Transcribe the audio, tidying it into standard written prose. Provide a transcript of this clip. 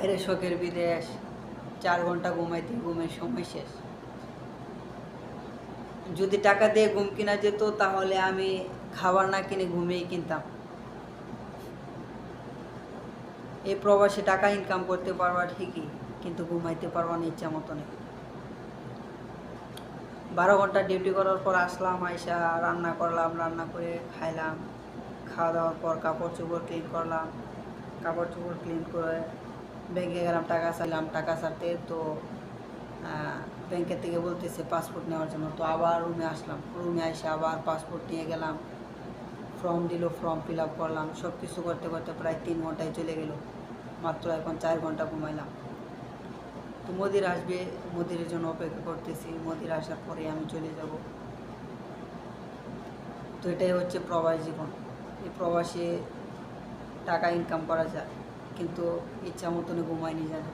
বাইরে শখের বিদেশ, 4 ঘন্টা ঘুমাইতে ঘুমের সময় শেষ। যদি টাকা দিয়ে ঘুম কিনা যেত তাহলে আমি খাবার না কিনে ঘুমিয়ে কিনতাম। এই প্রবাসে টাকা ইনকাম করতে পারবা ঠিকই, কিন্তু ঘুমাইতে পারবা না ইচ্ছা মতো নেই। 12 ঘন্টা ডিউটি করার পর আসলাম, আইসা রান্না করলাম, রান্না করে খাইলাম। খাওয়া দাওয়ার পর কাপড় চোপড় ক্লিন করলাম, কাপড় চোপড় ক্লিন করে ব্যাংকে গেলাম, টাকা চাইলাম। টাকা চাইতে তো ব্যাংকের থেকে বলতেছে পাসপোর্ট নেওয়ার জন্য। তো আবার রুমে আসলাম, রুমে এসে আবার পাসপোর্ট নিয়ে গেলাম, ফর্ম দিল, ফর্ম ফিল আপ করলাম। সব কিছু করতে করতে প্রায় 3 ঘন্টায় চলে গেল। মাত্র এখন 4 ঘন্টা ঘুমাইলাম। তো মোদির আসবে, মোদির জন্য অপেক্ষা করতেছি। মোদির আসার পরে আমি চলে যাব। তো এটাই হচ্ছে প্রবাস জীবন। এই প্রবাসে টাকা ইনকাম করা যায়, কিন্তু ইচ্ছা মতনে ঘুমায়নি যায় না।